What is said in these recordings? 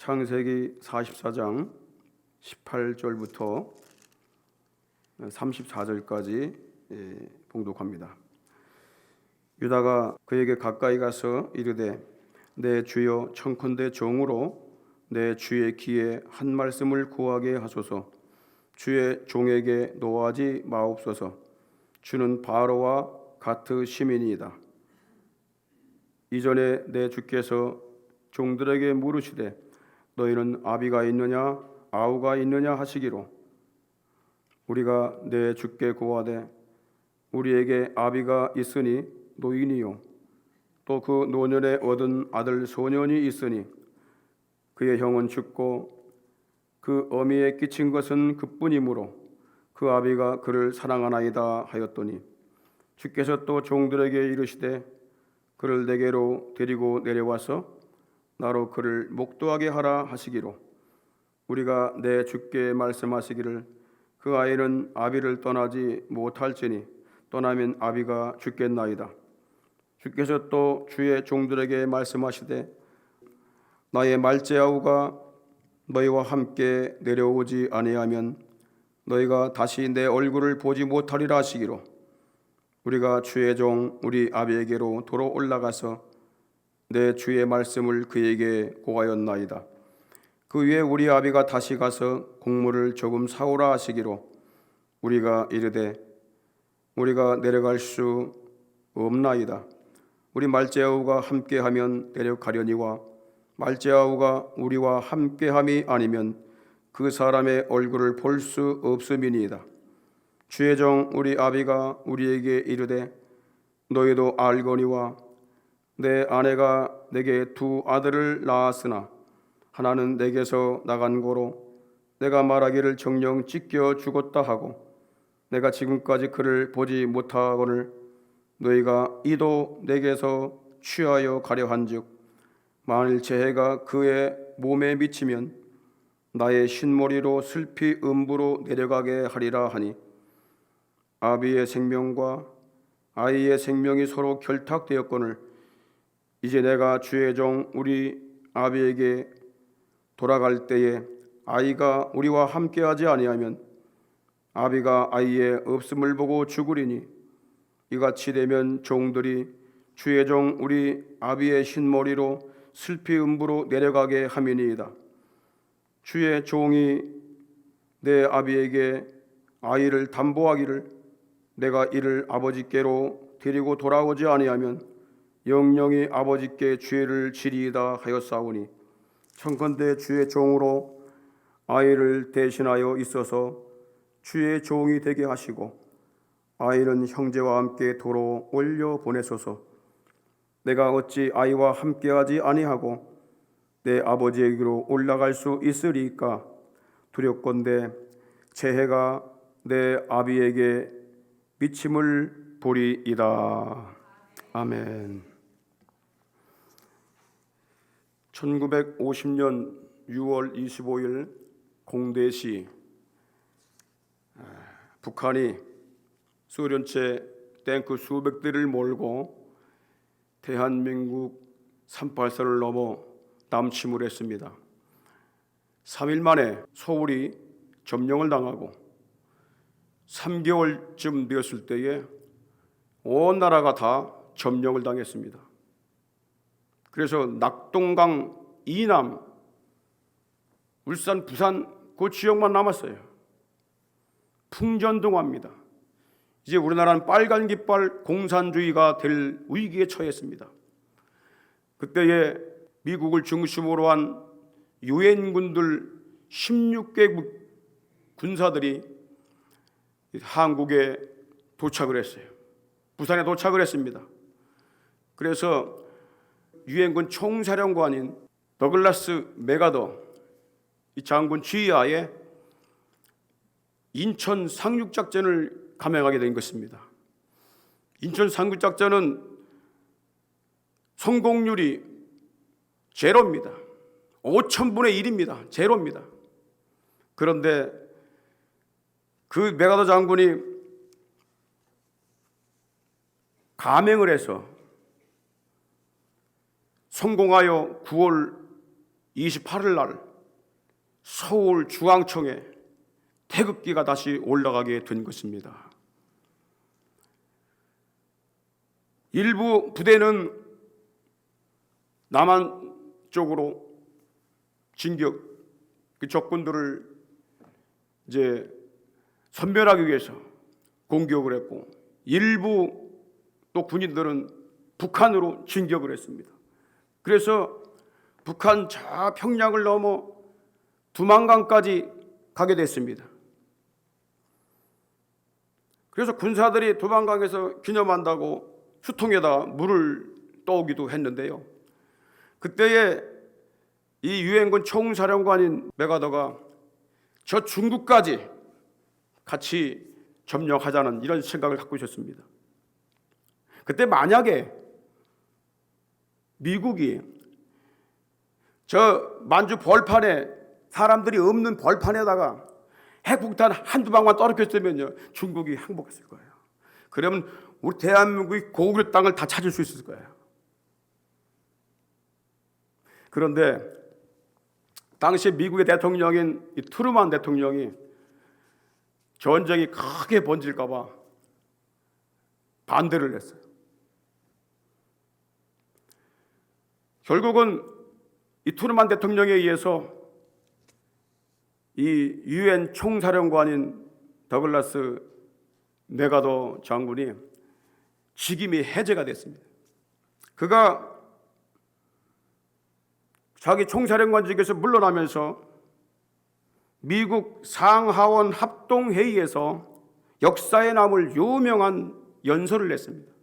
창세기 44장 18절부터 34절까지 봉독합니다. 유다가 그에게 가까이 가서 이르되 내 주여 청컨대 종으로 내 주의 귀에 한 말씀을 구하게 하소서. 주의 종에게 노하지 마옵소서. 주는 바로와 가트 시민이다. 이전에 내 주께서 종들에게 물으시되 너희는 아비가 있느냐 아우가 있느냐 하시기로 우리가 내 주께 고하되 우리에게 아비가 있으니 노인이요 또 그 노년에 얻은 아들 소년이 있으니 그의 형은 죽고 그 어미에 끼친 것은 그뿐이므로 그 아비가 그를 사랑하나이다 하였더니 주께서 또 종들에게 이르시되 그를 내게로 데리고 내려와서 나로 그를 목도하게 하라 하시기로 우리가 내 주께 말씀하시기를 그 아이는 아비를 떠나지 못할지니 떠나면 아비가 죽겠나이다. 주께서 또 주의 종들에게 말씀하시되 나의 말제아우가 너희와 함께 내려오지 아니하면 너희가 다시 내 얼굴을 보지 못하리라 하시기로 우리가 주의 종 우리 아비에게로 도로 올라가서 내 주의 말씀을 그에게 고하였나이다. 그 위에 우리 아비가 다시 가서 곡물을 조금 사오라 하시기로 우리가 이르되 우리가 내려갈 수 없나이다. 우리 말제아우가 함께하면 내려가려니와 말제아우가 우리와 함께함이 아니면 그 사람의 얼굴을 볼 수 없음이니이다. 주의 종 우리 아비가 우리에게 이르되 너희도 알거니와 내 아내가 내게 두 아들을 낳았으나 하나는 내게서 나간 고로 내가 말하기를 정녕 찢겨 죽었다 하고 내가 지금까지 그를 보지 못하거늘 너희가 이도 내게서 취하여 가려 한즉 만일 재해가 그의 몸에 미치면 나의 흰머리로 슬피 음부로 내려가게 하리라 하니 아비의 생명과 아이의 생명이 서로 결탁되었거늘 이제 내가 주의 종 우리 아비에게 돌아갈 때에 아이가 우리와 함께하지 아니하면 아비가 아이의 없음을 보고 죽으리니 이같이 되면 종들이 주의 종 우리 아비의 흰머리로 슬피 음부로 내려가게 함이니이다. 주의 종이 내 아비에게 아이를 담보하기를 내가 이를 아버지께로 데리고 돌아오지 아니하면 영영이 아버지께 죄를 지리이다 하였사오니 청컨대 주의 종으로 아이를 대신하여 있어서 주의 종이 되게 하시고 아이는 형제와 함께 도로 올려 보내소서. 내가 어찌 아이와 함께하지 아니하고 내 아버지에게로 올라갈 수 있으리까 두렵건대 재해가 내 아비에게 미침을 보리이다. 아멘. 1950년 6월 25일 공대시 북한이 소련체 탱크 수백 대를 몰고 대한민국 38선을 넘어 남침을 했습니다. 3일 만에 서울이 점령을 당하고 3개월쯤 되었을 때에 온 나라가 다 점령을 당했습니다. 그래서 낙동강 이남, 울산, 부산 그 지역만 남았어요. 풍전등화입니다. 이제 우리나라는 빨간 깃발 공산주의가 될 위기에 처했습니다. 그때에 미국을 중심으로 한 유엔군들 16개국 군사들이 한국에 도착을 했어요. 부산에 도착을 했습니다. 그래서 유엔군 총사령관인 더글라스 맥아더 이 장군 지휘하에 인천 상륙작전을 감행하게 된 것입니다. 인천 상륙작전은 성공률이 제로입니다. 5,000분의 1입니다. 제로입니다. 그런데 그 맥아더 장군이 감행을 해서 성공하여 9월 28일 날 서울 중앙청에 태극기가 다시 올라가게 된 것입니다. 일부 부대는 남한 쪽으로 진격, 그 적군들을 이제 섬멸하기 위해서 공격을 했고, 일부 또 군인들은 북한으로 진격을 했습니다. 그래서 북한 저 평양을 넘어 두만강까지 가게 됐습니다. 그래서 군사들이 두만강에서 기념한다고 수통에다 물을 떠오기도 했는데요. 그때에 이 유엔군 총사령관인 메가더가 저 중국까지 같이 점령하자는 이런 생각을 갖고 있었습니다. 그때 만약에 미국이 저 만주 벌판에, 사람들이 없는 벌판에다가 핵폭탄 한두 방만 떨어졌으면요, 중국이 항복했을 거예요. 그러면 우리 대한민국이 고국의 땅을 다 찾을 수 있을 거예요. 그런데 당시 미국의 대통령인 이 트루만 대통령이 전쟁이 크게 번질까 봐 반대를 했어요. 결국은 이 트루만 대통령에 의해서 이 유엔 총사령관인 더글라스 메가더 장군이 직임이 해제가 됐습니다. 그가 자기 총사령관직에서 물러나면서 미국 상하원 합동회의에서 역사에 남을 유명한 연설을 냈습니다.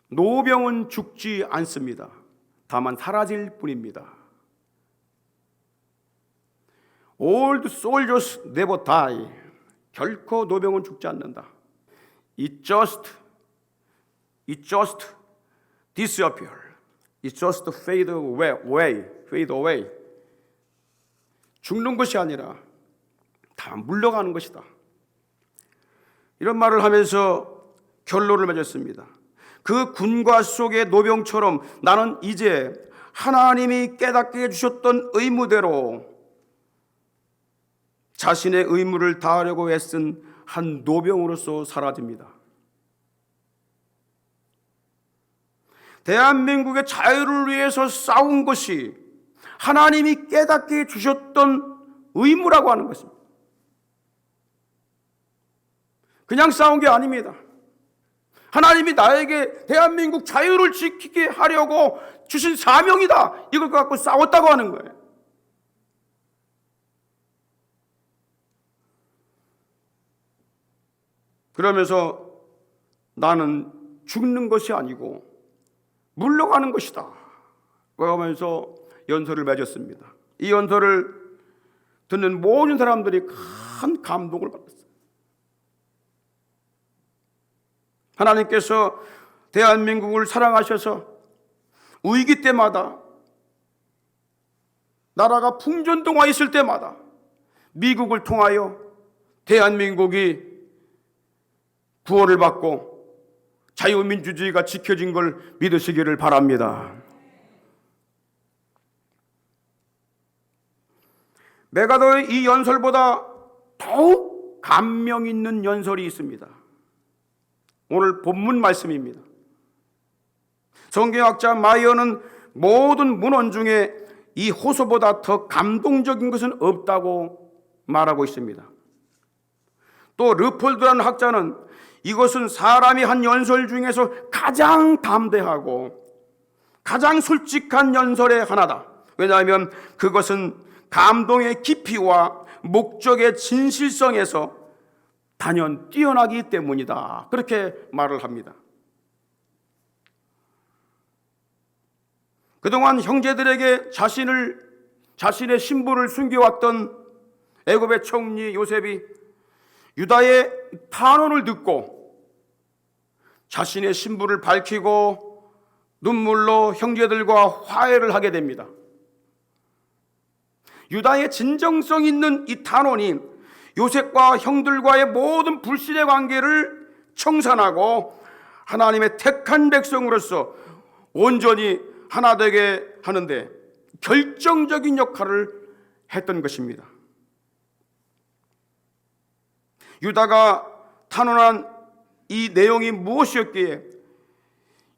노병은 죽지 않습니다. 다만 사라질 뿐입니다. Old soldiers never die. 결코 노병은 죽지 않는다. It just disappear. It just fade away. 죽는 것이 아니라 다 물러가는 것이다. 이런 말을 하면서 결론을 맺었습니다. 그 군과 속의 노병처럼 나는 이제 하나님이 깨닫게 해주셨던 의무대로 자신의 의무를 다하려고 애쓴 한 노병으로서 사라집니다. 대한민국의 자유를 위해서 싸운 것이 하나님이 깨닫게 해주셨던 의무라고 하는 것입니다. 그냥 싸운 게 아닙니다. 하나님이 나에게 대한민국 자유를 지키게 하려고 주신 사명이다. 이걸 갖고 싸웠다고 하는 거예요. 그러면서 나는 죽는 것이 아니고 물러가는 것이다. 그러면서 연설을 맺었습니다. 이 연설을 듣는 모든 사람들이 큰 감동을 받았어요. 하나님께서 대한민국을 사랑하셔서 위기 때마다, 나라가 풍전등화 있을 때마다 미국을 통하여 대한민국이 구원을 받고 자유민주주의가 지켜진 걸 믿으시기를 바랍니다. 메가더의 이 연설보다 더욱 감명 있는 연설이 있습니다. 오늘 본문 말씀입니다. 성경학자 마이어는 모든 문헌 중에 이 호소보다 더 감동적인 것은 없다고 말하고 있습니다. 또 르폴드라는 학자는 이것은 사람이 한 연설 중에서 가장 담대하고 가장 솔직한 연설의 하나다. 왜냐하면 그것은 감동의 깊이와 목적의 진실성에서 단연 뛰어나기 때문이다. 그렇게 말을 합니다. 그동안 형제들에게 자신의 신분을 숨겨왔던 애굽의 총리 요셉이 유다의 탄원을 듣고 자신의 신분을 밝히고 눈물로 형제들과 화해를 하게 됩니다. 유다의 진정성 있는 이 탄원이 요셉과 형들과의 모든 불신의 관계를 청산하고 하나님의 택한 백성으로서 온전히 하나 되게 하는데 결정적인 역할을 했던 것입니다. 유다가 탄원한 이 내용이 무엇이었기에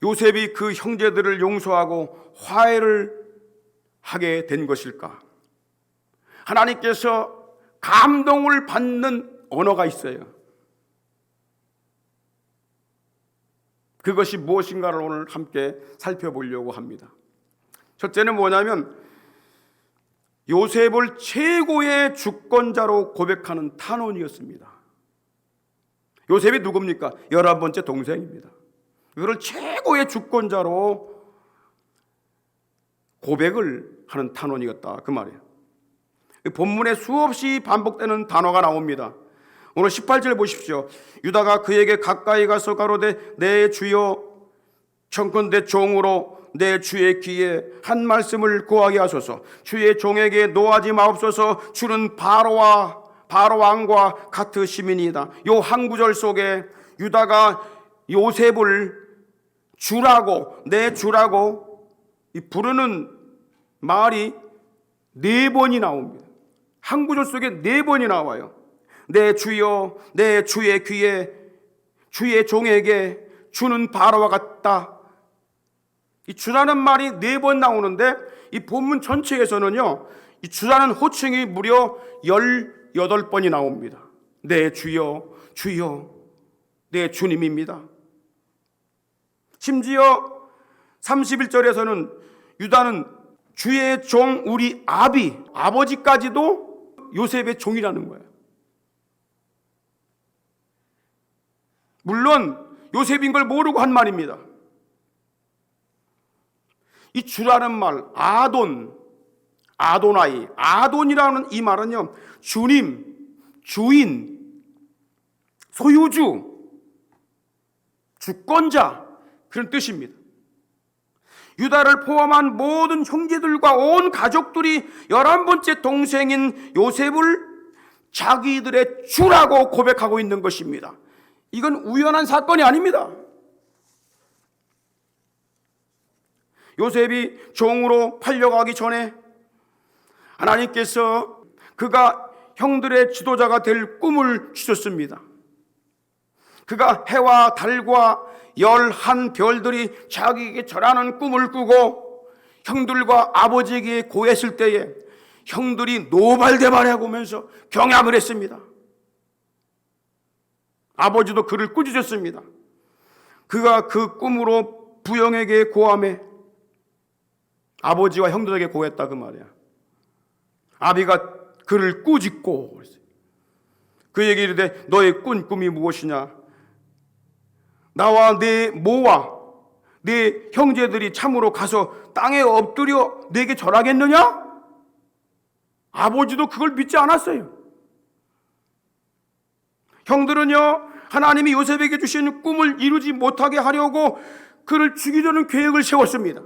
요셉이 그 형제들을 용서하고 화해를 하게 된 것일까? 하나님께서 감동을 받는 언어가 있어요. 그것이 무엇인가를 오늘 함께 살펴보려고 합니다. 첫째는 뭐냐면 요셉을 최고의 주권자로 고백하는 탄원이었습니다. 요셉이 누굽니까? 11번째 동생입니다. 그를 최고의 주권자로 고백을 하는 탄원이었다, 그 말이에요. 본문에 수없이 반복되는 단어가 나옵니다. 오늘 18절 보십시오. 유다가 그에게 가까이 가서 가로되 내 주여 청컨대 종으로 내 주의 귀에 한 말씀을 고하게 하소서. 주의 종에게 노하지 마옵소서. 주는 바로 왕과 같은 시민이다. 요 한 구절 속에 유다가 요셉을 주라고, 내 주라고 부르는 말이 4번이 나옵니다. 한 구절 속에 4번이 나와요. 내 주여, 내 주의 귀에, 주의 종에게, 주는 바로와 같다. 이 주라는 말이 4번 나오는데 이 본문 전체에서는요, 이 주라는 호칭이 무려 18번이 나옵니다. 내 주여, 주여, 내 주님입니다. 심지어 31절에서는 유다는 주의 종 우리 아버지까지도 요셉의 종이라는 거예요. 물론 요셉인 걸 모르고 한 말입니다. 이 주라는 말, 아도나이, 아돈이라는 이 말은요, 주님, 주인, 소유주, 주권자, 그런 뜻입니다. 유다를 포함한 모든 형제들과 온 가족들이 11번째 동생인 요셉을 자기들의 주라고 고백하고 있는 것입니다. 이건 우연한 사건이 아닙니다. 요셉이 종으로 팔려가기 전에 하나님께서 그가 형들의 지도자가 될 꿈을 주셨습니다. 그가 해와 달과 11별들이 자기에게 절하는 꿈을 꾸고 형들과 아버지에게 고했을 때에 형들이 노발대발해보면서 경악을 했습니다. 아버지도 그를 꾸짖었습니다. 그가 그 꿈으로 부영에게 고함해 아버지와 형들에게 고했다, 그 말이야. 아비가 그를 꾸짖고 그에게 이르되 너의 꾼 꿈이 무엇이냐? 나와 내 모와 내 형제들이 참으로 가서 땅에 엎드려 내게 절하겠느냐? 아버지도 그걸 믿지 않았어요. 형들은요, 하나님이 요셉에게 주신 꿈을 이루지 못하게 하려고 그를 죽이려는 계획을 세웠습니다.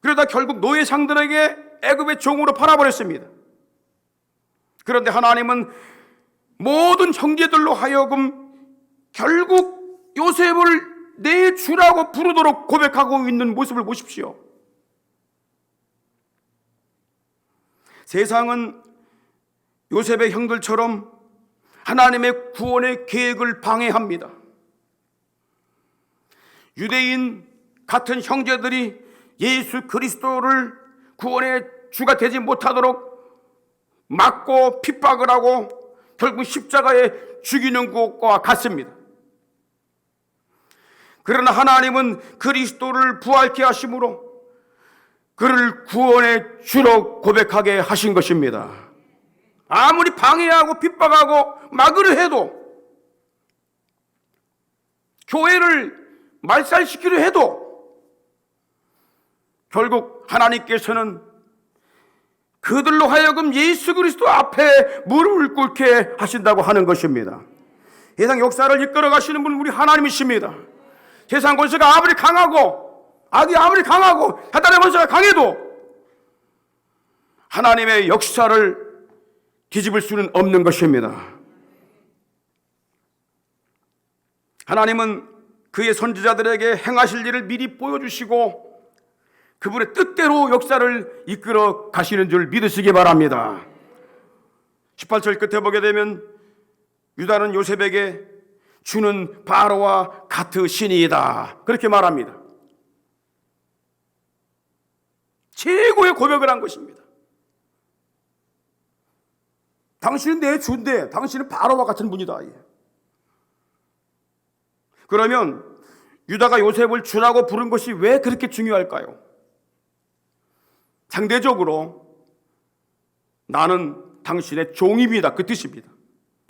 그러다 결국 노예상들에게 애굽의 종으로 팔아버렸습니다. 그런데 하나님은 모든 형제들로 하여금 결국 요셉을 내 주라고 부르도록 고백하고 있는 모습을 보십시오. 세상은 요셉의 형들처럼 하나님의 구원의 계획을 방해합니다. 유대인 같은 형제들이 예수 그리스도를 구원의 주가 되지 못하도록 막고 핍박을 하고 결국 십자가에 죽이는 것과 같습니다. 그러나 하나님은 그리스도를 부활케 하심으로 그를 구원의 주로 고백하게 하신 것입니다. 아무리 방해하고 핍박하고 막으려 해도, 교회를 말살시키려 해도 결국 하나님께서는 그들로 하여금 예수 그리스도 앞에 무릎을 꿇게 하신다고 하는 것입니다. 세상 역사를 이끌어 가시는 분은 우리 하나님이십니다. 세상 권세가 아무리 강하고 악이 아무리 강하고 사단의 권세가 강해도 하나님의 역사를 뒤집을 수는 없는 것입니다. 하나님은 그의 선지자들에게 행하실 일을 미리 보여주시고 그분의 뜻대로 역사를 이끌어 가시는 줄 믿으시기 바랍니다. 18절 끝에 보게 되면 유다는 요셉에게 주는 바로와 같으시니이다 그렇게 말합니다. 최고의 고백을 한 것입니다. 당신은 내 주인데 당신은 바로와 같은 분이다. 그러면 유다가 요셉을 주라고 부른 것이 왜 그렇게 중요할까요? 상대적으로 나는 당신의 종입니다 그 뜻입니다.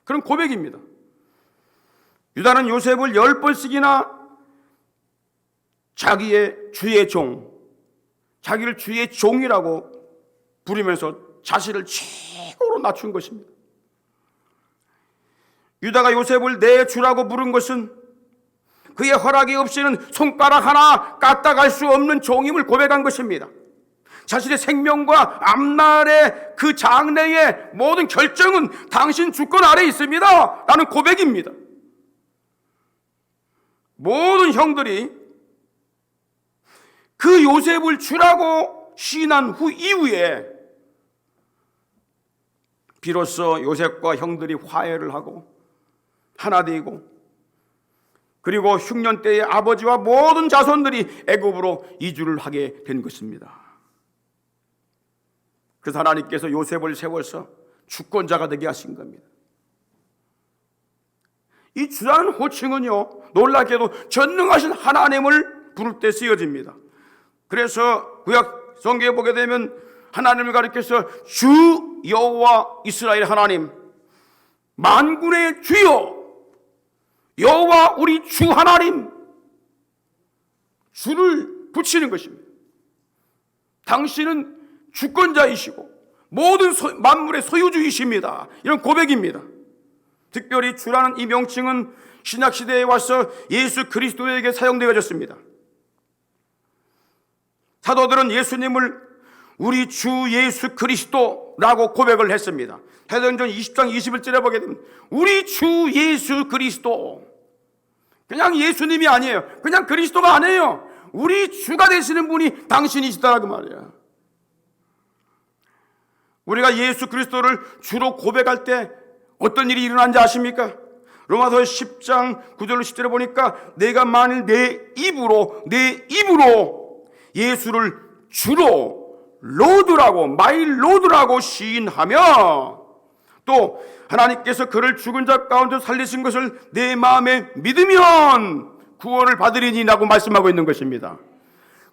그런 고백입니다. 유다는 요셉을 10번씩이나 자기의 주의 종, 자기를 주의 종이라고 부르면서 자신을 최고로 낮춘 것입니다. 유다가 요셉을 내 주라고 부른 것은 그의 허락이 없이는 손가락 하나 까딱할 수 없는 종임을 고백한 것입니다. 자신의 생명과 앞날의 그 장래의 모든 결정은 당신 주권 아래에 있습니다 라는 고백입니다. 모든 형들이 그 요셉을 주라고 시인한 이후에 비로소 요셉과 형들이 화해를 하고 하나 되고, 그리고 흉년 때의 아버지와 모든 자손들이 애굽으로 이주를 하게 된 것입니다. 그래서 하나님께서 요셉을 세워서 주권자가 되게 하신 겁니다. 이 주라는 호칭은요, 놀랍게도 전능하신 하나님을 부를 때 쓰여집니다. 그래서 구약 성경에 보게 되면 하나님을 가리켜서 주 여호와 이스라엘 하나님, 만군의 주여 여호와 우리 주 하나님, 주를 붙이는 것입니다. 당신은 주권자이시고 모든 만물의 소유주이십니다. 이런 고백입니다. 특별히 주라는 이 명칭은 신약시대에 와서 예수 그리스도에게 사용되어졌습니다. 사도들은 예수님을 우리 주 예수 그리스도라고 고백을 했습니다. 사도행전 20장 21절에 보게 되면 우리 주 예수 그리스도, 그냥 예수님이 아니에요. 그냥 그리스도가 아니에요. 우리 주가 되시는 분이 당신이시다라고 말이에요. 우리가 예수 그리스도를 주로 고백할 때 어떤 일이 일어난지 아십니까? 로마서 10장 9절로 10절에 보니까 내가 만일 내 입으로 예수를 주로 로드라고 마이 로드라고 시인하며 또 하나님께서 그를 죽은 자 가운데 살리신 것을 내 마음에 믿으면 구원을 받으리니라고 말씀하고 있는 것입니다.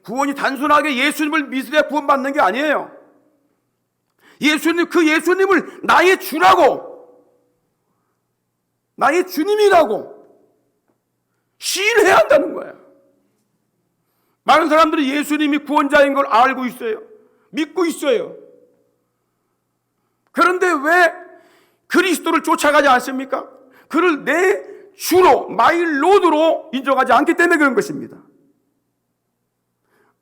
구원이 단순하게 예수님을 믿으려 구원받는 게 아니에요. 그 예수님을 나의 주라고, 나의 주님이라고 시인해야 한다는 거예요. 많은 사람들이 예수님이 구원자인 걸 알고 있어요. 믿고 있어요. 그런데 왜 그리스도를 쫓아가지 않습니까? 그를 내 주로, 마이 로드로 인정하지 않기 때문에 그런 것입니다.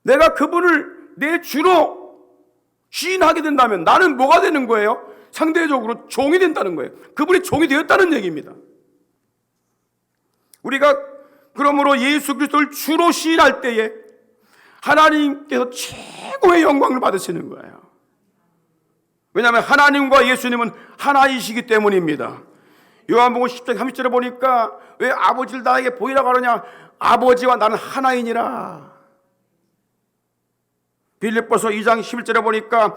내가 그분을 내 주로 시인하게 된다면 나는 뭐가 되는 거예요? 상대적으로 종이 된다는 거예요. 그분이 종이 되었다는 얘기입니다. 우리가 그러므로 예수 그리스도를 주로 시인할 때에 하나님께서 최고의 영광을 받으시는 거예요. 왜냐하면 하나님과 예수님은 하나이시기 때문입니다. 요한복음 10장 30절에 보니까 왜 아버지를 나에게 보이라고 하느냐, 아버지와 나는 하나이니라. 빌립보서 2장 11절에 보니까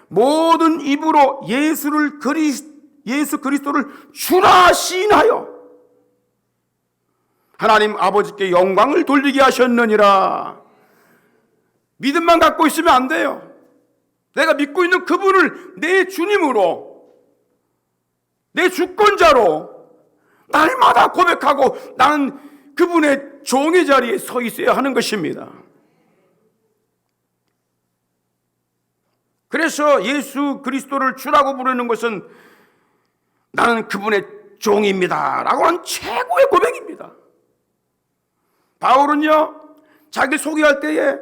모든 입으로 예수 그리스도를 주라 시인하여 하나님 아버지께 영광을 돌리게 하셨느니라. 믿음만 갖고 있으면 안 돼요. 내가 믿고 있는 그분을 내 주님으로, 내 주권자로 날마다 고백하고 나는 그분의 종의 자리에 서 있어야 하는 것입니다. 그래서 예수 그리스도를 주라고 부르는 것은 나는 그분의 종입니다 라고 하는 최고의 고백입니다. 바울은요, 자기를 소개할 때에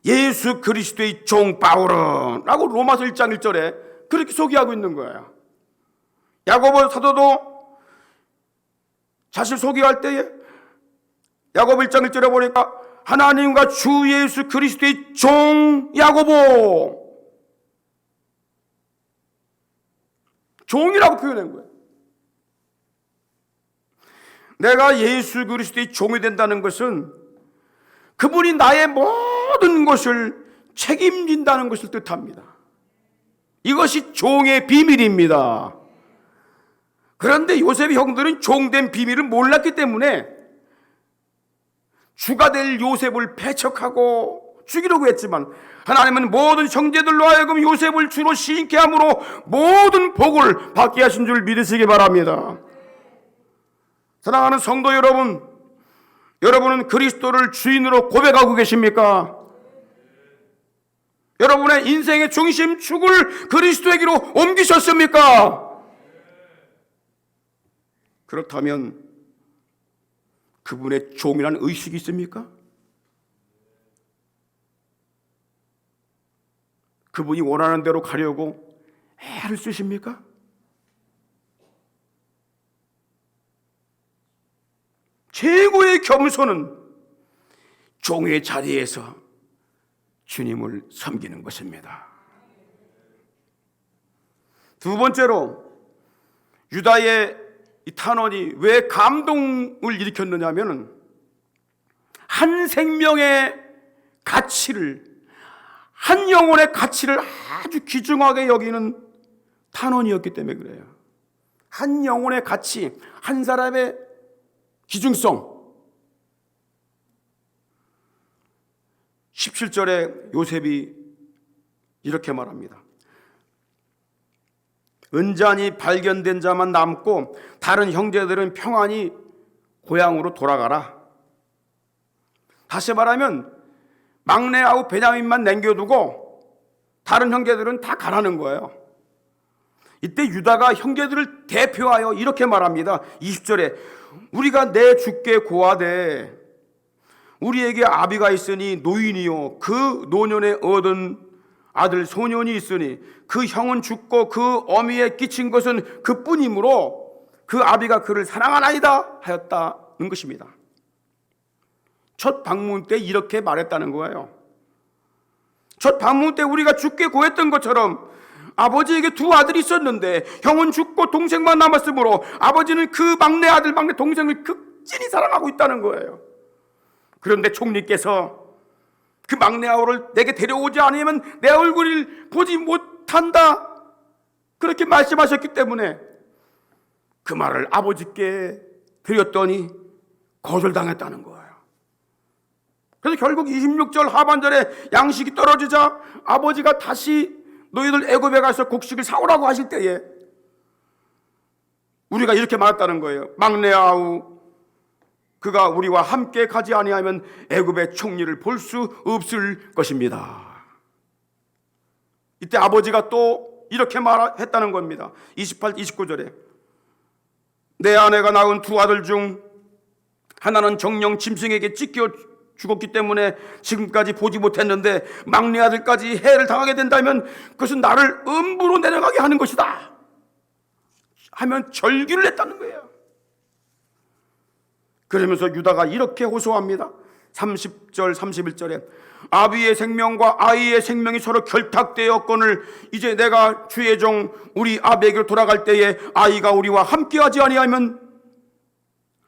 예수 그리스도의 종 바울은 라고 로마서 1장 1절에 그렇게 소개하고 있는 거예요. 야고보 사도도 자신을 소개할 때에 야고보 1장 1절에 보니까 하나님과 주 예수 그리스도의 종 야고보, 종이라고 표현한 거예요. 내가 예수 그리스도의 종이 된다는 것은 그분이 나의 모든 것을 책임진다는 것을 뜻합니다. 이것이 종의 비밀입니다. 그런데 요셉의 형들은 종된 비밀을 몰랐기 때문에 주가 될 요셉을 배척하고 죽이려고 했지만 하나님은 모든 형제들로 하여금 요셉을 주로 시인케 함으로 모든 복을 받게 하신 줄 믿으시기 바랍니다. 사랑하는 성도 여러분, 여러분은 그리스도를 주인으로 고백하고 계십니까? 여러분의 인생의 중심 축을 그리스도에게로 옮기셨습니까? 그렇다면 그분의 종이라는 의식이 있습니까? 그분이 원하는 대로 가려고 애를 쓰십니까? 최고의 겸손은 종의 자리에서 주님을 섬기는 것입니다. 두 번째로 유다의 이 탄원이 왜 감동을 일으켰느냐 하면은 한 생명의 가치를, 한 영혼의 가치를 아주 귀중하게 여기는 탄원이었기 때문에 그래요. 한 영혼의 가치, 한 사람의 기중성. 17절에 요셉이 이렇게 말합니다. 은잔이 발견된 자만 남고 다른 형제들은 평안히 고향으로 돌아가라. 다시 말하면 막내 아우 베냐민만 남겨두고 다른 형제들은 다 가라는 거예요. 이때 유다가 형제들을 대표하여 이렇게 말합니다. 20절에 우리가 내 주께 고하되 우리에게 아비가 있으니 노인이요 그 노년에 얻은 아들 소년이 있으니 그 형은 죽고 그 어미에 끼친 것은 그뿐이므로 그 아비가 그를 사랑하나이다 하였다는 것입니다. 첫 방문 때 이렇게 말했다는 거예요. 첫 방문 때 우리가 주께 구했던 것처럼 아버지에게 두 아들이 있었는데 형은 죽고 동생만 남았으므로 아버지는 그 막내 아들 막내 동생을 극진히 사랑하고 있다는 거예요. 그런데 총리께서 그 막내 아우를 내게 데려오지 않으면 내 얼굴을 보지 못한다 그렇게 말씀하셨기 때문에 그 말을 아버지께 드렸더니 거절당했다는 거예요. 그래서 결국 26절 하반절에 양식이 떨어지자 아버지가 다시 너희들 애굽에 가서 곡식을 사오라고 하실 때에 우리가 이렇게 말했다는 거예요. 막내 아우 그가 우리와 함께 가지 아니하면 애굽의 총리를 볼 수 없을 것입니다. 이때 아버지가 또 이렇게 말했다는 겁니다. 28, 29절에 내 아내가 낳은 두 아들 중 하나는 정령 짐승에게 찢겨 죽었기 때문에 지금까지 보지 못했는데 막내 아들까지 해를 당하게 된다면 그것은 나를 음부로 내려가게 하는 것이다 하면 절규를 했다는 거예요. 그러면서 유다가 이렇게 호소합니다. 30절 31절에 아비의 생명과 아이의 생명이 서로 결탁되었거늘 이제 내가 주의 종 우리 아비에게로 돌아갈 때에 아이가 우리와 함께하지 아니하면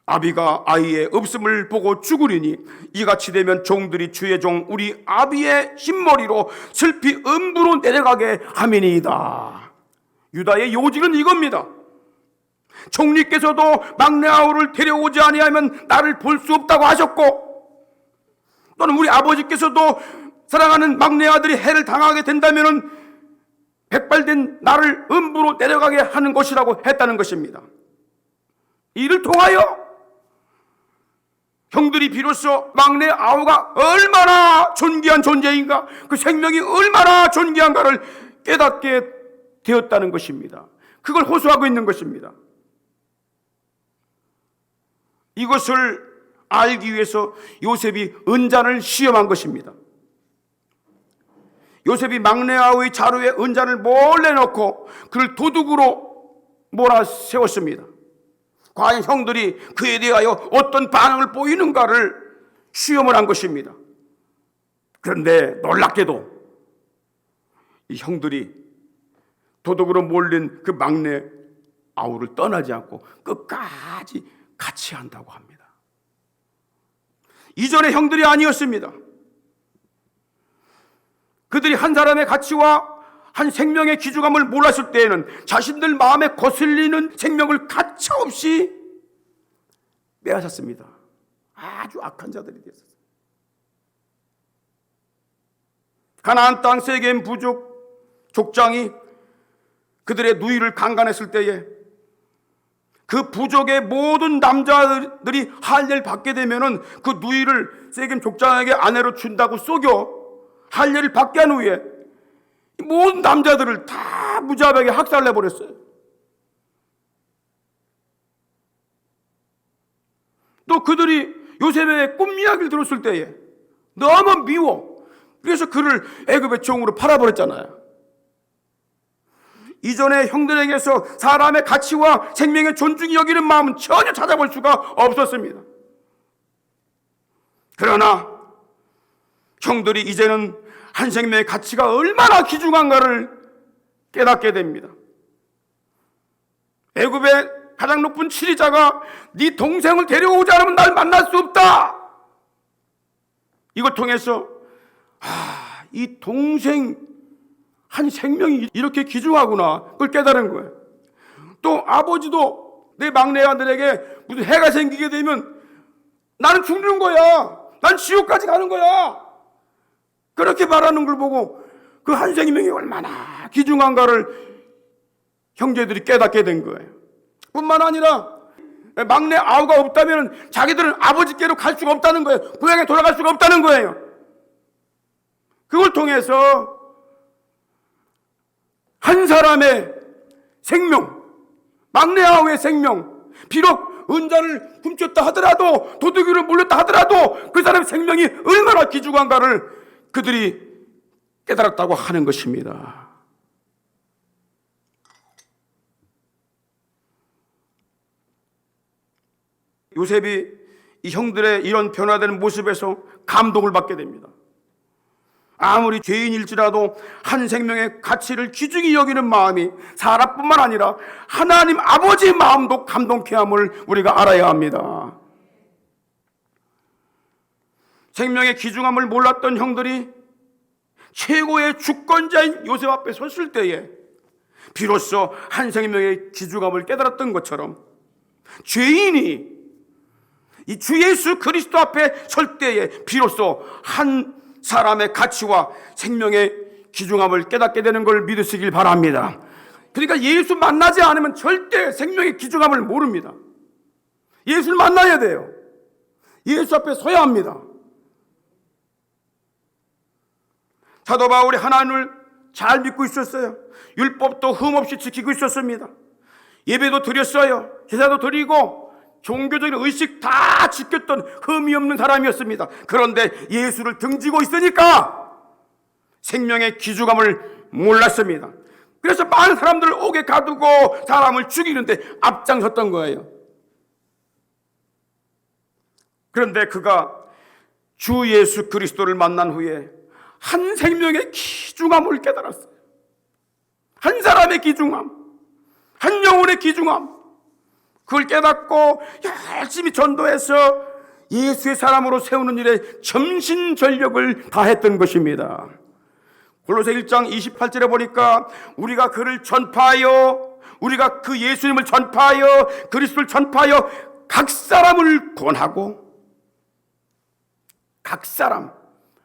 아비가 아이의 없음을 보고 죽으리니 이같이 되면 종들이 주의 종 우리 아비의 흰머리로 슬피 음부로 내려가게 함이니이다. 유다의 요지는 이겁니다. 총리께서도 막내 아우를 데려오지 아니하면 나를 볼 수 없다고 하셨고 또는 우리 아버지께서도 사랑하는 막내 아들이 해를 당하게 된다면 백발된 나를 음부로 내려가게 하는 것이라고 했다는 것입니다. 이를 통하여 형들이 비로소 막내 아우가 얼마나 존귀한 존재인가, 그 생명이 얼마나 존귀한가를 깨닫게 되었다는 것입니다. 그걸 호소하고 있는 것입니다. 이것을 알기 위해서 요셉이 은잔을 시험한 것입니다. 요셉이 막내 아우의 자루에 은잔을 몰래 넣고 그를 도둑으로 몰아세웠습니다. 과연 형들이 그에 대하여 어떤 반응을 보이는가를 시험을 한 것입니다. 그런데 놀랍게도 이 형들이 도둑으로 몰린 그 막내 아우를 떠나지 않고 끝까지 같이 한다고 합니다. 이전의 형들이 아니었습니다. 그들이 한 사람의 가치와 한 생명의 귀중함을 몰랐을 때에는 자신들 마음에 거슬리는 생명을 가차없이 빼앗았습니다. 아주 악한 자들이 되었어요. 가나안 땅 세겜 부족 족장이 그들의 누이를 강간했을 때에 그 부족의 모든 남자들이 할례를 받게 되면은 그 누이를 세겜 족장에게 아내로 준다고 속여 할례를 받게 한 후에 모든 남자들을 다 무자비하게 학살을 해버렸어요. 또 그들이 요셉의 꿈 이야기를 들었을 때에 너무 미워. 그래서 그를 애굽의 종으로 팔아버렸잖아요. 이전의 형들에게서 사람의 가치와 생명의 존중이 여기는 마음은 전혀 찾아볼 수가 없었습니다. 그러나 형들이 이제는 한 생명의 가치가 얼마나 귀중한가를 깨닫게 됩니다. 애굽의 가장 높은 치리자가 네 동생을 데려오지 않으면 날 만날 수 없다. 이걸 통해서 이 동생 한 생명이 이렇게 귀중하구나, 그걸 깨달은 거예요. 또 아버지도 내 막내 아들에게 무슨 해가 생기게 되면 나는 죽는 거야, 난 지옥까지 가는 거야, 그렇게 말하는 걸 보고 그 한 생명이 얼마나 귀중한가를 형제들이 깨닫게 된 거예요. 뿐만 아니라 막내 아우가 없다면 자기들은 아버지께로 갈 수가 없다는 거예요. 고향에 돌아갈 수가 없다는 거예요. 그걸 통해서 한 사람의 생명, 막내 아우의 생명, 비록 은자를 훔쳤다 하더라도, 도둑이를 몰렸다 하더라도 그 사람의 생명이 얼마나 귀중한가를 그들이 깨달았다고 하는 것입니다. 요셉이 이 형들의 이런 변화되는 모습에서 감동을 받게 됩니다. 아무리 죄인일지라도 한 생명의 가치를 귀중히 여기는 마음이 사람뿐만 아니라 하나님 아버지의 마음도 감동케 함을 우리가 알아야 합니다. 생명의 귀중함을 몰랐던 형들이 최고의 주권자인 요셉 앞에 섰을 때에 비로소 한 생명의 귀중함을 깨달았던 것처럼 죄인이 이 주 예수 그리스도 앞에 설 때에 비로소 한 사람의 가치와 생명의 귀중함을 깨닫게 되는 걸 믿으시길 바랍니다. 그러니까 예수 만나지 않으면 절대 생명의 귀중함을 모릅니다. 예수를 만나야 돼요. 예수 앞에 서야 합니다. 사도 바울이 하나님을 잘 믿고 있었어요. 율법도 흠없이 지키고 있었습니다. 예배도 드렸어요. 제사도 드리고 종교적인 의식 다 지켰던 흠이 없는 사람이었습니다. 그런데 예수를 등지고 있으니까 생명의 귀중함을 몰랐습니다. 그래서 많은 사람들을 옥에 가두고 사람을 죽이는데 앞장섰던 거예요. 그런데 그가 주 예수 그리스도를 만난 후에 한 생명의 귀중함을 깨달았어요. 한 사람의 귀중함, 한 영혼의 귀중함, 그걸 깨닫고 열심히 전도해서 예수의 사람으로 세우는 일에 전신전력을 다했던 것입니다. 골로새 1장 28절에 보니까 우리가 그를 전파하여, 우리가 그 예수님을 전파하여, 그리스도를 전파하여 각 사람을 권하고, 각 사람,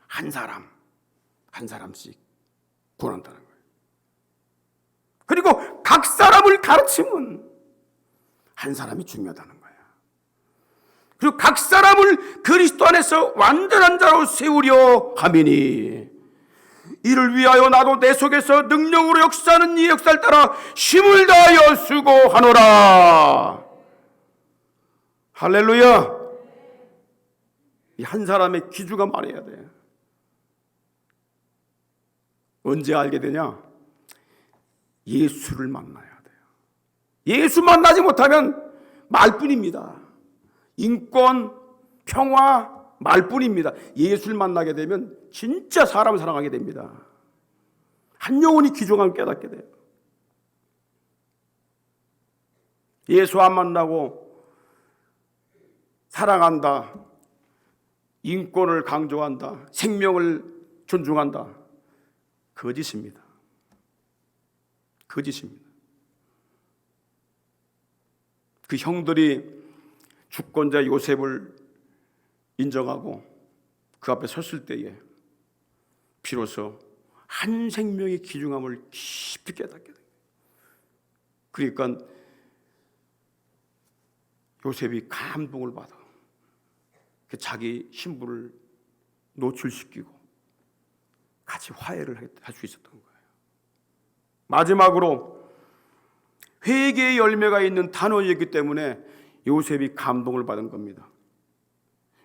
한 사람씩 권한다는 거예요. 그리고 각 사람을 가르치면 한 사람이 중요하다는 거예요. 그리고 각 사람을 그리스도 안에서 완전한 자로 세우려 함이니 이를 위하여 나도 내 속에서 능력으로 역사하는 이 역사를 따라 힘을 다하여 수고하노라. 할렐루야. 이 한 사람의 귀중함 알아야 돼. 언제 알게 되냐? 예수를 만나야 돼요. 예수 만나지 못하면 말뿐입니다. 인권, 평화, 말뿐입니다. 예수를 만나게 되면 진짜 사람을 사랑하게 됩니다. 한 영혼이 귀중함을 깨닫게 돼요. 예수 안 만나고 사랑한다, 인권을 강조한다, 생명을 존중한다. 거짓입니다. 거짓입니다. 그 형들이 주권자 요셉을 인정하고 그 앞에 섰을 때에 비로소 한 생명의 귀중함을 깊이 깨닫게 됩니다. 그러니까 요셉이 감동을 받아 자기 신부를 노출시키고 같이 화해를 할 수 있었던 거예요. 마지막으로 회개의 열매가 있는 탄원이었기 때문에 요셉이 감동을 받은 겁니다.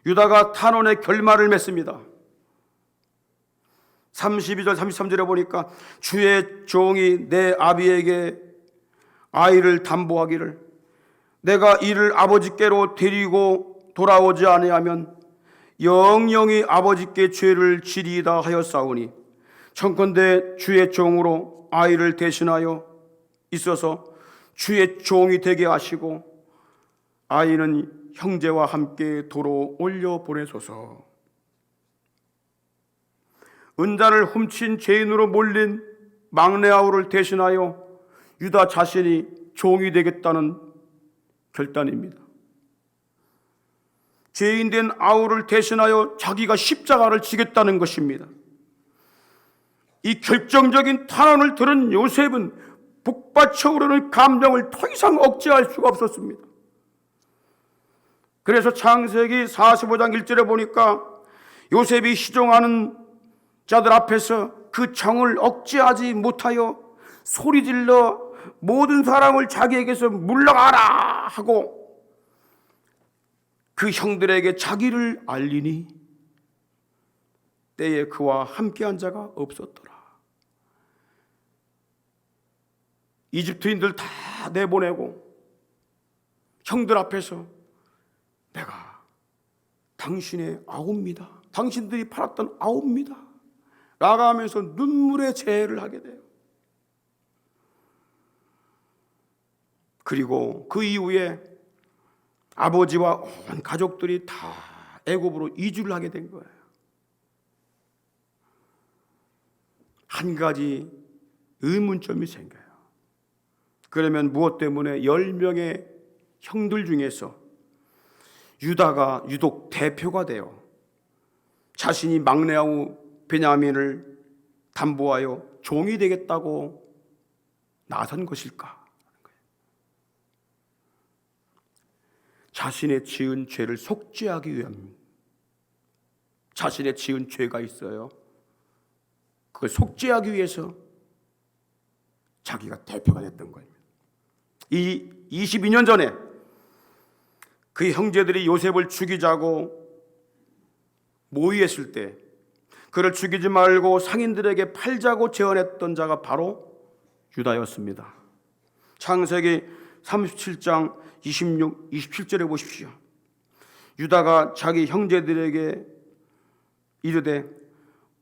유다가 탄원의 결말을 맺습니다. 32절 33절에 보니까 주의 종이 내 아비에게 아이를 담보하기를 내가 이를 아버지께로 데리고 돌아오지 아니하면 영영이 아버지께 죄를 지리이다 하였사오니 청컨대 주의 종으로 아이를 대신하여 있어서 주의 종이 되게 하시고 아이는 형제와 함께 도로 올려 보내소서. 은자를 훔친 죄인으로 몰린 막내 아우를 대신하여 유다 자신이 종이 되겠다는 결단입니다. 죄인된 아우를 대신하여 자기가 십자가를 지겠다는 것입니다. 이 결정적인 탄원을 들은 요셉은 북받쳐 오르는 감정을 더 이상 억제할 수가 없었습니다. 그래서 창세기 45장 1절에 보니까 요셉이 시종하는 자들 앞에서 그 정을 억제하지 못하여 소리질러 모든 사람을 자기에게서 물러가라 하고 그 형들에게 자기를 알리니 때에 그와 함께한 자가 없었더라. 이집트인들 다 내보내고 형들 앞에서 내가 당신의 아우입니다, 당신들이 팔았던 아우입니다 나가면서 눈물의 제해를 하게 돼요. 그리고 그 이후에 아버지와 온 가족들이 다 애굽으로 이주를 하게 된 거예요. 한 가지 의문점이 생겨요. 그러면 무엇 때문에 10명의 형들 중에서 유다가 유독 대표가 되어 자신이 막내 아우 베냐민을 담보하여 종이 되겠다고 나선 것일까? 자신의 지은 죄를 속죄하기 위함. 자신의 지은 죄가 있어요. 그걸 속죄하기 위해서 자기가 대표가 됐던 거예요. 이 22년 전에 그 형제들이 요셉을 죽이자고 모의했을 때 그를 죽이지 말고 상인들에게 팔자고 제언했던 자가 바로 유다였습니다. 창세기 37장 26, 27절에 보십시오. 유다가 자기 형제들에게 이르되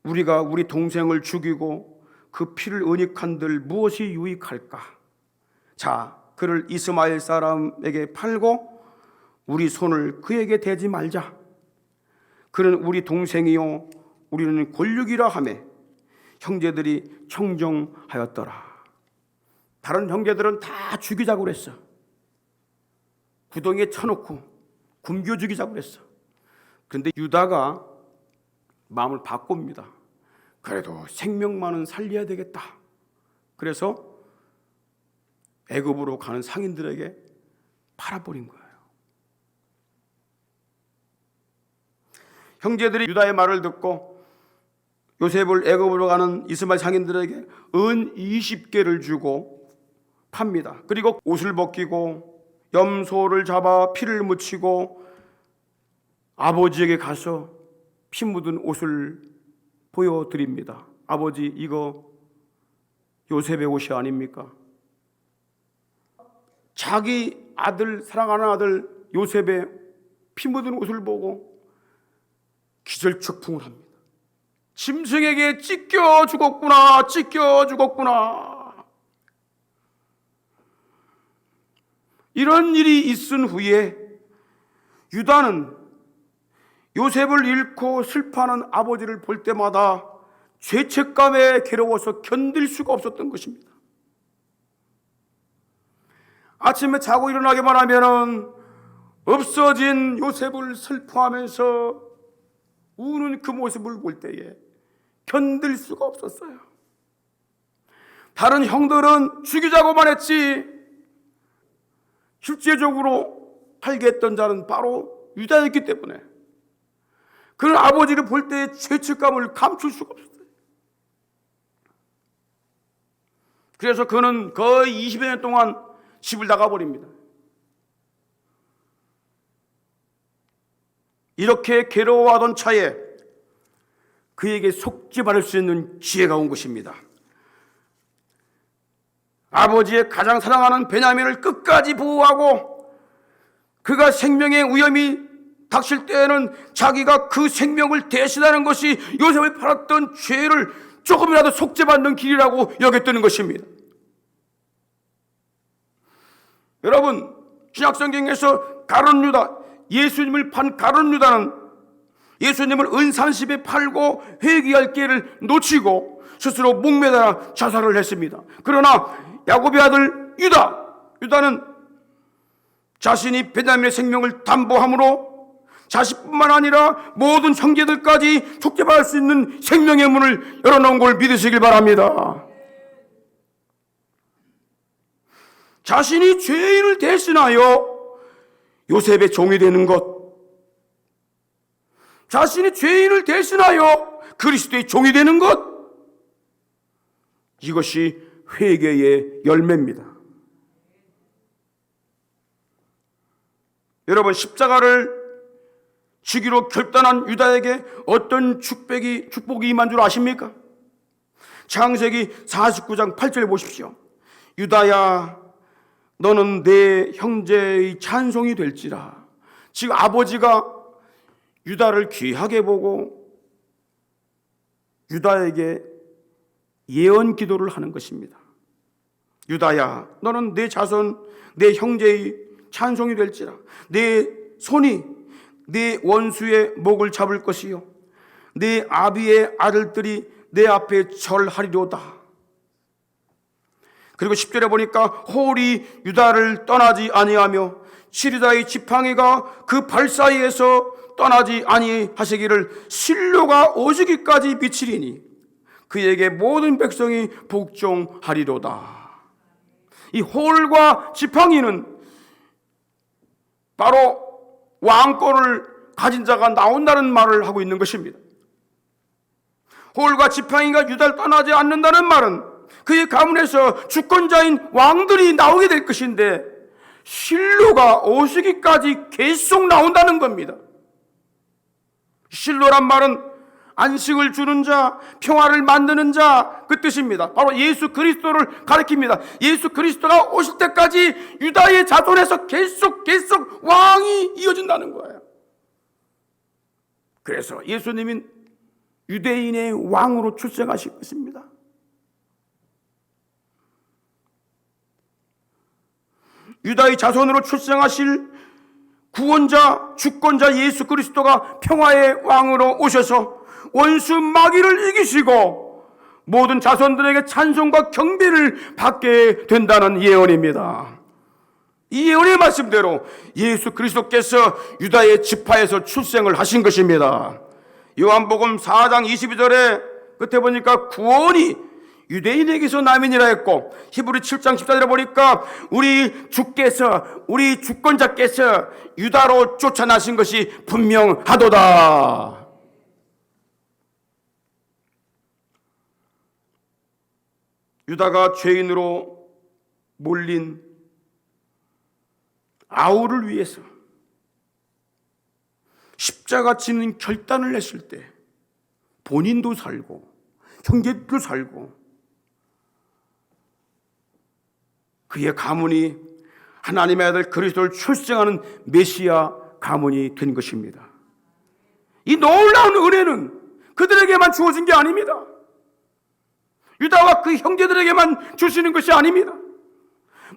우리가 우리 동생을 죽이고 그 피를 은닉한들 무엇이 유익할까? 자, 그를 이스마엘 사람에게 팔고 우리 손을 그에게 대지 말자. 그는 우리 동생이요 우리는 권력이라 하매 형제들이 청정하였더라. 다른 형제들은 다 죽이자고 그랬어. 구덩이에 쳐놓고 굶겨 죽이자고 그랬어. 그런데 유다가 마음을 바꿉니다. 그래도 생명만은 살려야 되겠다. 그래서 애굽으로 가는 상인들에게 팔아버린 거예요. 형제들이 유다의 말을 듣고 요셉을 애굽으로 가는 이스마엘 상인들에게 은 20개를 주고 팝니다. 그리고 옷을 벗기고 염소를 잡아 피를 묻히고 아버지에게 가서 피 묻은 옷을 보여드립니다. 아버지, 이거 요셉의 옷이 아닙니까? 자기 아들, 사랑하는 아들 요셉의 피 묻은 옷을 보고 기절초풍을 합니다. 짐승에게 찢겨 죽었구나, 찢겨 죽었구나. 이런 일이 있은 후에 유다는 요셉을 잃고 슬퍼하는 아버지를 볼 때마다 죄책감에 괴로워서 견딜 수가 없었던 것입니다. 아침에 자고 일어나기만 하면은 없어진 요셉을 슬퍼하면서 우는 그 모습을 볼 때에 견딜 수가 없었어요. 다른 형들은 죽이자고만 했지 실제적으로 살게 했던 자는 바로 유다였기 때문에 그는 아버지를 볼 때의 죄책감을 감출 수가 없었어요. 그래서 그는 거의 20여 년 동안 집을 나가버립니다. 이렇게 괴로워하던 차에 그에게 속죄받을 수 있는 기회가 온 것입니다. 아버지의 가장 사랑하는 베냐민을 끝까지 보호하고 그가 생명의 위험이 닥칠 때에는 자기가 그 생명을 대신하는 것이 요셉을 팔았던 죄를 조금이라도 속죄받는 길이라고 여겼다는 것입니다. 여러분, 신약성경에서 가룟 유다, 예수님을 판 가룟 유다는 예수님을 은30에 팔고 회개할 기회를 놓치고 스스로 목매달아 자살을 했습니다. 그러나 야곱의 아들 유다는 자신이 베냐민의 생명을 담보함으로 자식뿐만 아니라 모든 형제들까지 속죄받을 수 있는 생명의 문을 열어놓은 걸 믿으시길 바랍니다. 자신이 죄인을 대신하여 요셉의 종이 되는 것, 자신이 죄인을 대신하여 그리스도의 종이 되는 것, 이것이 회개의 열매입니다. 여러분, 십자가를 지기로 결단한 유다에게 어떤 축복이 임한 줄 아십니까? 창세기 49장 8절에 보십시오. 유다야, 너는 내 형제의 찬송이 될지라. 지금 아버지가 유다를 귀하게 보고 유다에게 예언 기도를 하는 것입니다. 유다야, 너는 내 자손, 내 형제의 찬송이 될지라. 내 손이 네 원수의 목을 잡을 것이요 네 아비의 아들들이 내 앞에 절하리로다. 그리고 10절에 보니까 홀이 유다를 떠나지 아니하며 시리다의 지팡이가 그 발 사이에서 떠나지 아니하시기를 실로가 오시기까지 미치리니 그에게 모든 백성이 복종하리로다. 이 홀과 지팡이는 바로 왕권을 가진 자가 나온다는 말을 하고 있는 것입니다. 홀과 지팡이가 유다를 떠나지 않는다는 말은 그의 가문에서 주권자인 왕들이 나오게 될 것인데 실로가 오시기까지 계속 나온다는 겁니다. 실로란 말은 안식을 주는 자, 평화를 만드는 자, 그 뜻입니다. 바로 예수 그리스도를 가리킵니다. 예수 그리스도가 오실 때까지 유다의 자손에서 계속 왕이 이어진다는 거예요. 그래서 예수님은 유대인의 왕으로 출생하실 것입니다. 유다의 자손으로 출생하실 구원자, 주권자 예수 그리스도가 평화의 왕으로 오셔서 원수 마귀를 이기시고 모든 자손들에게 찬송과 경배를 받게 된다는 예언입니다. 이 예언의 말씀대로 예수 그리스도께서 유다의 지파에서 출생을 하신 것입니다. 요한복음 4장 22절에 끝에 보니까 구원이 유대인에게서 남이니라 했고, 히브리 7장 14절에 보니까 우리 주권자께서 유다로 쫓아나신 것이 분명하도다. 유다가 죄인으로 몰린 아우를 위해서 십자가 지는 결단을 했을 때 본인도 살고 형제도 살고 그의 가문이 하나님의 아들 그리스도를 출생하는 메시아 가문이 된 것입니다. 이 놀라운 은혜는 그들에게만 주어진 게 아닙니다. 유다와 그 형제들에게만 주시는 것이 아닙니다.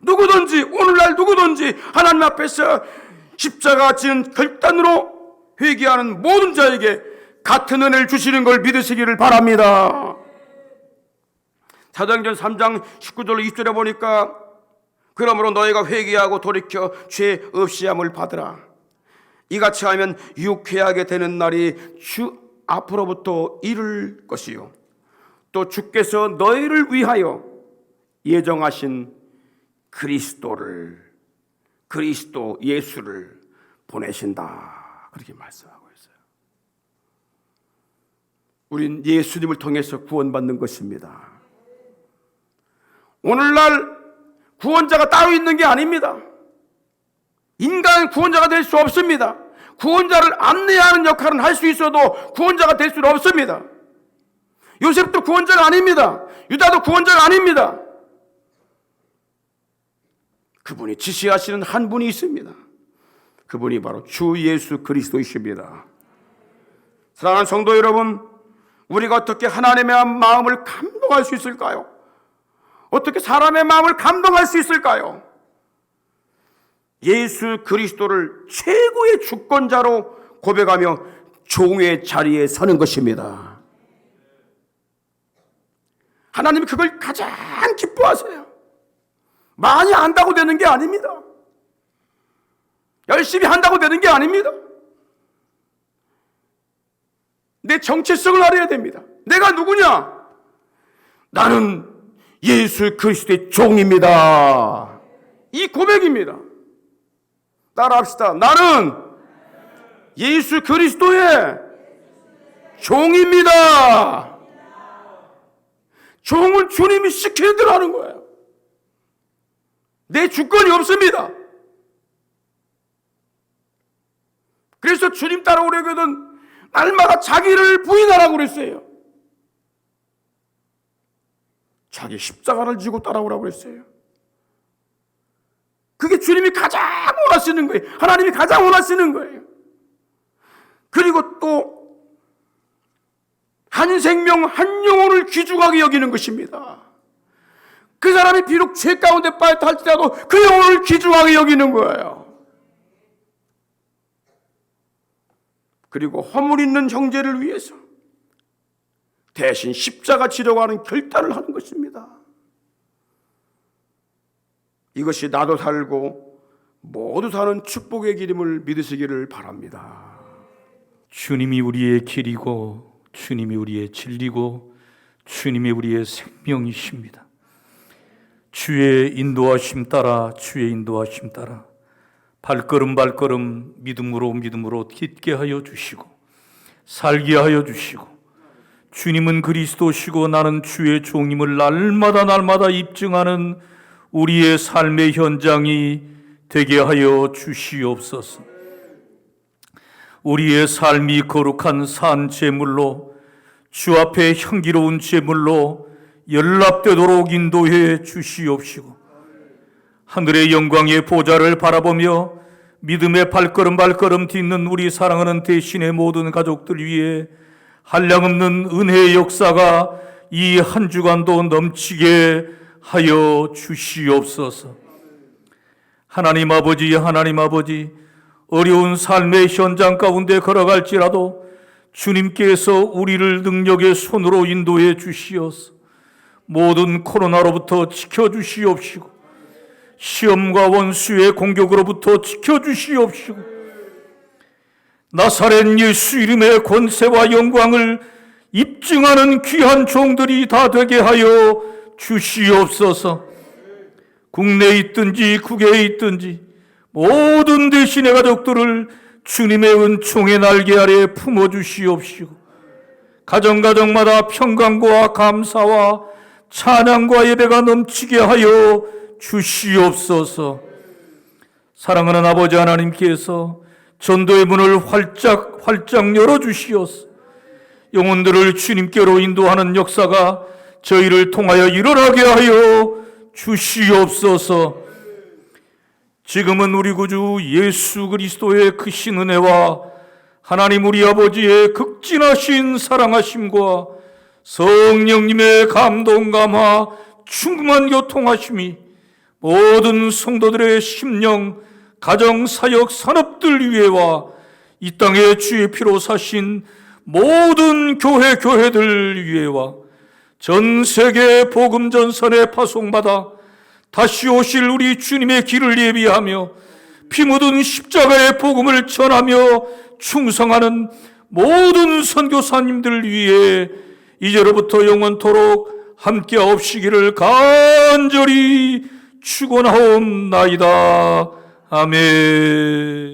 누구든지, 오늘날 누구든지 하나님 앞에서 십자가 지은 결단으로 회개하는 모든 자에게 같은 은혜를 주시는 걸 믿으시기를 바랍니다. 사도행전 3장 19절 20절에 보니까 그러므로 너희가 회개하고 돌이켜 죄 없이함을 받으라. 이같이 하면 유쾌하게 되는 날이 주 앞으로부터 이를 것이요 또 주께서 너희를 위하여 예정하신 그리스도 예수를 보내신다. 그렇게 말씀하고 있어요. 우린 예수님을 통해서 구원받는 것입니다. 오늘날 구원자가 따로 있는 게 아닙니다. 인간은 구원자가 될 수 없습니다. 구원자를 안내하는 역할은 할 수 있어도 구원자가 될 수는 없습니다. 요셉도 구원자가 아닙니다. 유다도 구원자가 아닙니다. 그분이 지시하시는 한 분이 있습니다. 그분이 바로 주 예수 그리스도이십니다. 사랑하는 성도 여러분, 우리가 어떻게 하나님의 마음을 감동할 수 있을까요? 어떻게 사람의 마음을 감동할 수 있을까요? 예수 그리스도를 최고의 주권자로 고백하며 종의 자리에 서는 것입니다. 하나님이 그걸 가장 기뻐하세요. 많이 안다고 되는 게 아닙니다. 열심히 한다고 되는 게 아닙니다. 내 정체성을 알아야 됩니다. 내가 누구냐? 나는 예수 그리스도의 종입니다. 이 고백입니다. 따라합시다. 나는 예수 그리스도의 종입니다. 종은 주님이 시키는 대로 하는 거예요. 내 주권이 없습니다. 그래서 주님 따라오려거든 날마다 자기를 부인하라고 그랬어요. 자기 십자가를 지고 따라오라고 그랬어요. 그게 주님이 가장 원하시는 거예요. 하나님이 가장 원하시는 거예요. 그리고 또 한 생명 한 영혼을 귀중하게 여기는 것입니다. 그 사람이 비록 죄 가운데 빠졌다 할지라도 그 영혼을 귀중하게 여기는 거예요. 그리고 허물 있는 형제를 위해서 대신 십자가 지려고 하는 결단을 하는 것입니다. 이것이 나도 살고 모두 사는 축복의 길임을 믿으시기를 바랍니다. 주님이 우리의 길이고 주님이 우리의 진리고 주님이 우리의 생명이십니다. 주의 인도하심 따라 주의 인도하심 따라 발걸음 믿음으로 딛게 하여 주시고 살게 하여 주시고 주님은 그리스도시고 나는 주의 종임을 날마다 입증하는 우리의 삶의 현장이 되게 하여 주시옵소서. 우리의 삶이 거룩한 산 제물로 주 앞에 향기로운 제물로 연락되도록 인도해 주시옵시고 하늘의 영광의 보좌를 바라보며 믿음의 발걸음 딛는 우리 사랑하는 대신의 모든 가족들 위해 한량없는 은혜의 역사가 이 한 주간도 넘치게 하여 주시옵소서. 하나님 아버지 어려운 삶의 현장 가운데 걸어갈지라도 주님께서 우리를 능력의 손으로 인도해 주시어서 모든 코로나로부터 지켜주시옵시고 시험과 원수의 공격으로부터 지켜주시옵시고 나사렛 예수 이름의 권세와 영광을 입증하는 귀한 종들이 다 되게 하여 주시옵소서. 국내에 있든지 국외에 있든지 모든 대신의 가족들을 주님의 은총의 날개 아래 품어주시옵시고 가정마다 평강과 감사와 찬양과 예배가 넘치게 하여 주시옵소서. 사랑하는 아버지 하나님께서 전도의 문을 활짝 열어주시옵소서. 영혼들을 주님께로 인도하는 역사가 저희를 통하여 일어나게 하여 주시옵소서. 지금은 우리 구주 예수 그리스도의 크신 은혜와 하나님 우리 아버지의 극진하신 사랑하심과 성령님의 감동 감화 충만한 교통하심이 모든 성도들의 심령, 가정, 사역, 산업들 위에와 이 땅에 주의 피로 사신 모든 교회들 위에와 전 세계 복음 전선에 파송받아 다시 오실 우리 주님의 길을 예비하며 피 묻은 십자가의 복음을 전하며 충성하는 모든 선교사님들 위해 이제로부터 영원토록 함께하옵시기를 간절히 축원하옵나이다. 아멘.